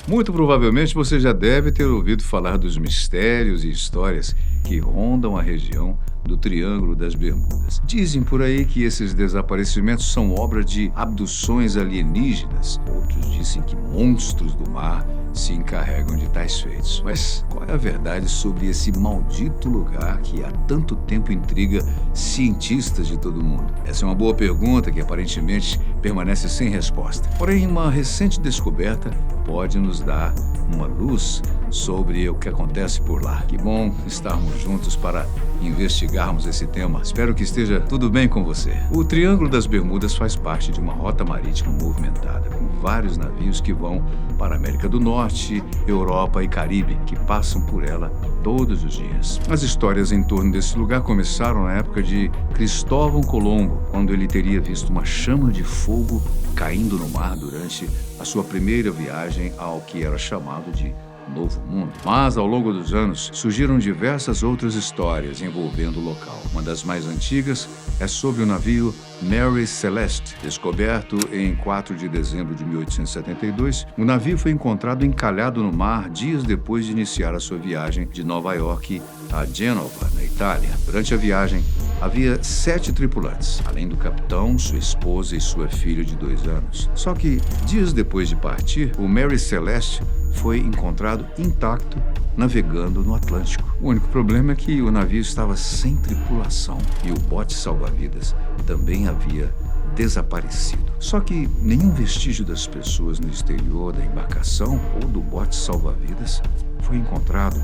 Muito provavelmente você já deve ter ouvido falar dos mistérios e histórias que rondam a região do Triângulo das Bermudas. Dizem por aí que esses desaparecimentos são obra de abduções alienígenas. Outros dizem que monstros do mar se encarregam de tais feitos. Mas qual é a verdade sobre esse maldito lugar que há tanto tempo intriga cientistas de todo mundo? Essa é uma boa pergunta que aparentemente permanece sem resposta. Porém, uma recente descoberta pode nos dar uma luz sobre o que acontece por lá. Que bom estarmos juntos para investigarmos esse tema. Espero que esteja tudo bem com você. O Triângulo das Bermudas faz parte de uma rota marítima movimentada, com vários navios que vão para a América do Norte, Europa e Caribe, que passam por ela todos os dias. As histórias em torno desse lugar começaram na época de Cristóvão Colombo, quando ele teria visto uma chama de fogo caindo no mar durante a sua primeira viagem ao que era chamado de Novo Mundo. Mas, ao longo dos anos, surgiram diversas outras histórias envolvendo o local. Uma das mais antigas é sobre o navio Mary Celeste. Descoberto em 4 de dezembro de 1872, o navio foi encontrado encalhado no mar dias depois de iniciar a sua viagem de Nova York a Gênova, na Itália. Durante a viagem, havia 7 tripulantes, além do capitão, sua esposa e sua filha de 2 anos. Só que, dias depois de partir, o Mary Celeste foi encontrado intacto navegando no Atlântico. O único problema é que o navio estava sem tripulação e o bote salva-vidas também havia desaparecido. Só que nenhum vestígio das pessoas no exterior da embarcação ou do bote salva-vidas foi encontrado.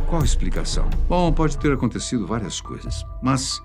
Qual a explicação? Bom, pode ter acontecido várias coisas, mas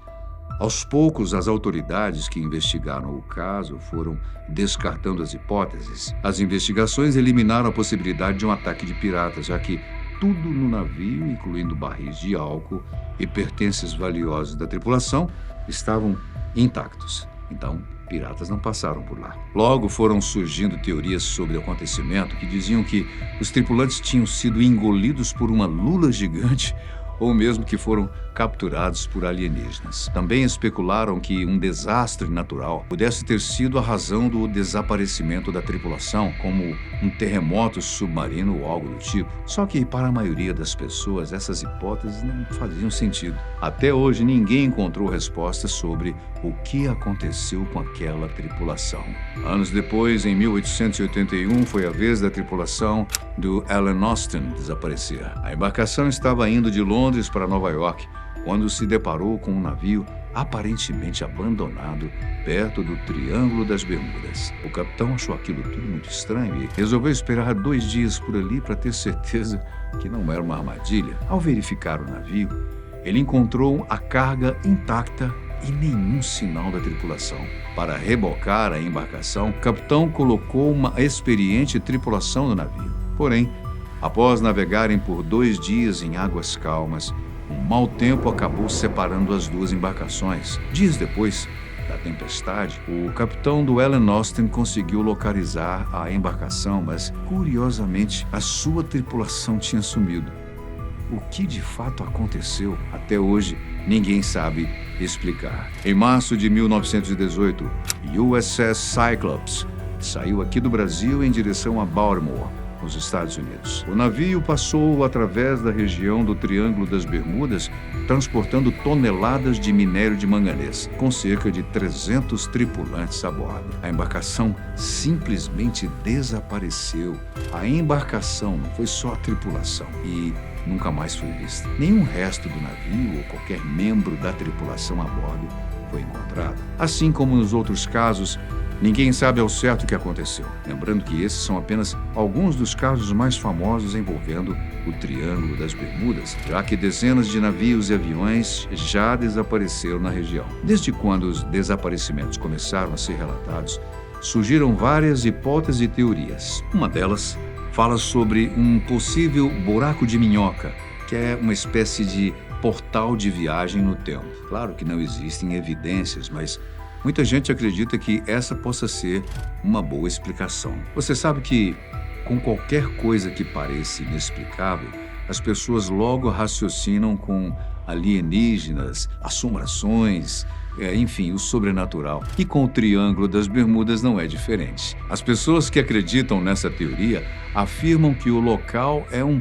aos poucos, as autoridades que investigaram o caso foram descartando as hipóteses. As investigações eliminaram a possibilidade de um ataque de piratas, já que tudo no navio, incluindo barris de álcool e pertences valiosos da tripulação, estavam intactos. Então, piratas não passaram por lá. Logo foram surgindo teorias sobre o acontecimento que diziam que os tripulantes tinham sido engolidos por uma lula gigante ou mesmo que foram capturados por alienígenas. Também especularam que um desastre natural pudesse ter sido a razão do desaparecimento da tripulação, como um terremoto submarino ou algo do tipo. Só que, para a maioria das pessoas, essas hipóteses não faziam sentido. Até hoje, ninguém encontrou respostas sobre o que aconteceu com aquela tripulação. Anos depois, em 1881, foi a vez da tripulação do Allen Austin desaparecer. A embarcação estava indo de Londres para Nova York, quando se deparou com um navio aparentemente abandonado perto do Triângulo das Bermudas. O capitão achou aquilo tudo muito estranho e resolveu esperar 2 dias por ali para ter certeza que não era uma armadilha. Ao verificar o navio, ele encontrou a carga intacta e nenhum sinal da tripulação. Para rebocar a embarcação, o capitão colocou uma experiente tripulação no navio. Porém, após navegarem por 2 dias em águas calmas, um mau tempo acabou separando as 2 embarcações. Dias depois da tempestade, o capitão do Allen Austin conseguiu localizar a embarcação, mas, curiosamente, a sua tripulação tinha sumido. O que de fato aconteceu, até hoje, ninguém sabe explicar. Em março de 1918, USS Cyclops saiu aqui do Brasil em direção a Baltimore, nos Estados Unidos. O navio passou através da região do Triângulo das Bermudas, transportando toneladas de minério de manganês, com cerca de 300 tripulantes a bordo. A embarcação simplesmente desapareceu. A embarcação não foi só a tripulação e nunca mais foi vista. Nenhum resto do navio ou qualquer membro da tripulação a bordo foi encontrado. Assim como nos outros casos, ninguém sabe ao certo o que aconteceu. Lembrando que esses são apenas alguns dos casos mais famosos envolvendo o Triângulo das Bermudas, já que dezenas de navios e aviões já desapareceram na região. Desde quando os desaparecimentos começaram a ser relatados, surgiram várias hipóteses e teorias. Uma delas fala sobre um possível buraco de minhoca, que é uma espécie de portal de viagem no tempo. Claro que não existem evidências, mas muita gente acredita que essa possa ser uma boa explicação. Você sabe que, com qualquer coisa que pareça inexplicável, as pessoas logo raciocinam com alienígenas, assombrações, enfim, o sobrenatural. E com o Triângulo das Bermudas não é diferente. As pessoas que acreditam nessa teoria afirmam que o local é um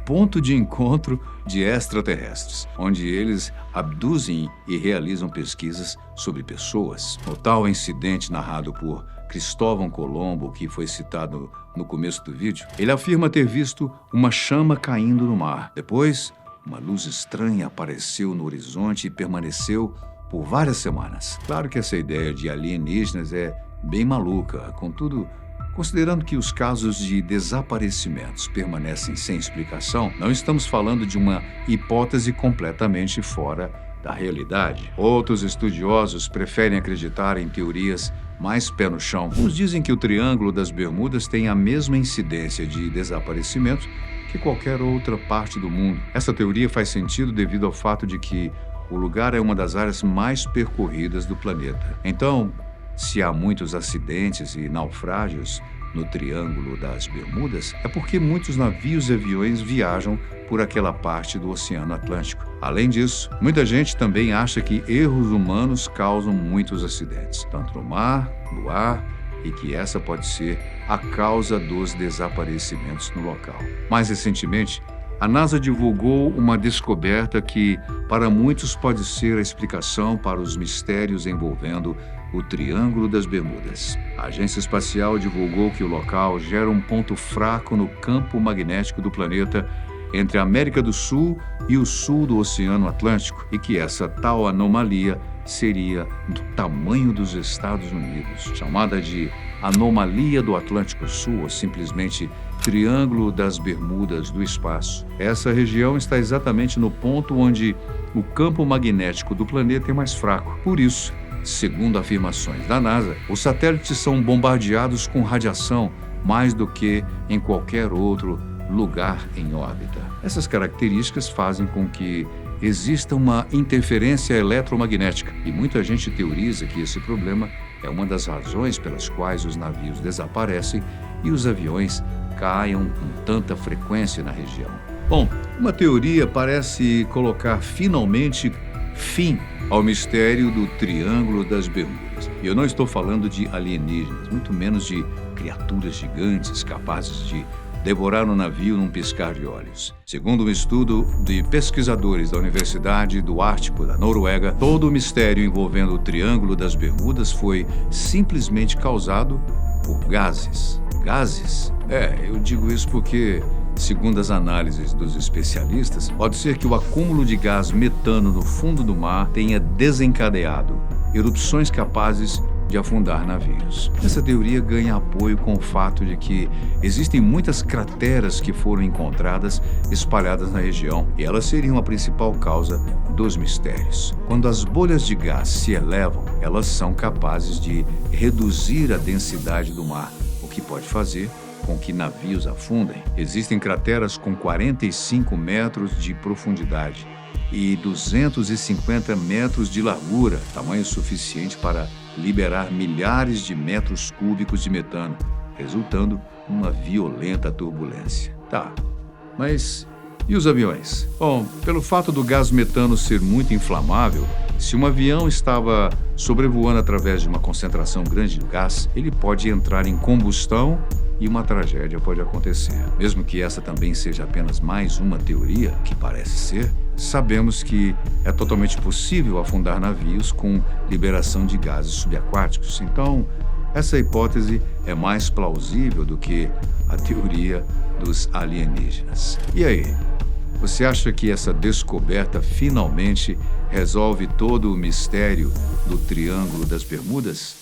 ponto de encontro de extraterrestres, onde eles abduzem e realizam pesquisas sobre pessoas. O tal incidente narrado por Cristóvão Colombo, que foi citado no começo do vídeo, ele afirma ter visto uma chama caindo no mar. Depois, uma luz estranha apareceu no horizonte e permaneceu por várias semanas. Claro que essa ideia de alienígenas é bem maluca, contudo, considerando que os casos de desaparecimentos permanecem sem explicação, não estamos falando de uma hipótese completamente fora da realidade. Outros estudiosos preferem acreditar em teorias mais pé no chão. Uns dizem que o Triângulo das Bermudas tem a mesma incidência de desaparecimentos que qualquer outra parte do mundo. Essa teoria faz sentido devido ao fato de que o lugar é uma das áreas mais percorridas do planeta. Então, se há muitos acidentes e naufrágios no Triângulo das Bermudas, é porque muitos navios e aviões viajam por aquela parte do Oceano Atlântico. Além disso, muita gente também acha que erros humanos causam muitos acidentes, tanto no mar, no ar, e que essa pode ser a causa dos desaparecimentos no local. Mais recentemente, a NASA divulgou uma descoberta que, para muitos, pode ser a explicação para os mistérios envolvendo o Triângulo das Bermudas. A agência espacial divulgou que o local gera um ponto fraco no campo magnético do planeta entre a América do Sul e o sul do Oceano Atlântico, e que essa tal anomalia seria do tamanho dos Estados Unidos, chamada de Anomalia do Atlântico Sul, ou simplesmente Triângulo das Bermudas do espaço. Essa região está exatamente no ponto onde o campo magnético do planeta é mais fraco. Por isso, segundo afirmações da NASA, os satélites são bombardeados com radiação mais do que em qualquer outro lugar em órbita. Essas características fazem com que exista uma interferência eletromagnética, e muita gente teoriza que esse problema é uma das razões pelas quais os navios desaparecem e os aviões caiam com tanta frequência na região. Bom, uma teoria parece colocar finalmente fim ao mistério do Triângulo das Bermudas. E eu não estou falando de alienígenas, muito menos de criaturas gigantes capazes de devorar um navio num piscar de olhos. Segundo um estudo de pesquisadores da Universidade do Ártico, da Noruega, todo o mistério envolvendo o Triângulo das Bermudas foi simplesmente causado por gases. Gases? Eu digo isso porque, segundo as análises dos especialistas, pode ser que o acúmulo de gás metano no fundo do mar tenha desencadeado erupções capazes de afundar navios. Essa teoria ganha apoio com o fato de que existem muitas crateras que foram encontradas espalhadas na região, e elas seriam a principal causa dos mistérios. Quando as bolhas de gás se elevam, elas são capazes de reduzir a densidade do mar, o que pode fazer com que navios afundem. Existem crateras com 45 metros de profundidade e 250 metros de largura, tamanho suficiente para liberar milhares de metros cúbicos de metano, resultando numa violenta turbulência. Mas e os aviões? Bom, pelo fato do gás metano ser muito inflamável, se um avião estava sobrevoando através de uma concentração grande de gás, ele pode entrar em combustão e uma tragédia pode acontecer. Mesmo que essa também seja apenas mais uma teoria, que parece ser, sabemos que é totalmente possível afundar navios com liberação de gases subaquáticos. Então, essa hipótese é mais plausível do que a teoria dos alienígenas. E aí? Você acha que essa descoberta finalmente resolve todo o mistério do Triângulo das Bermudas?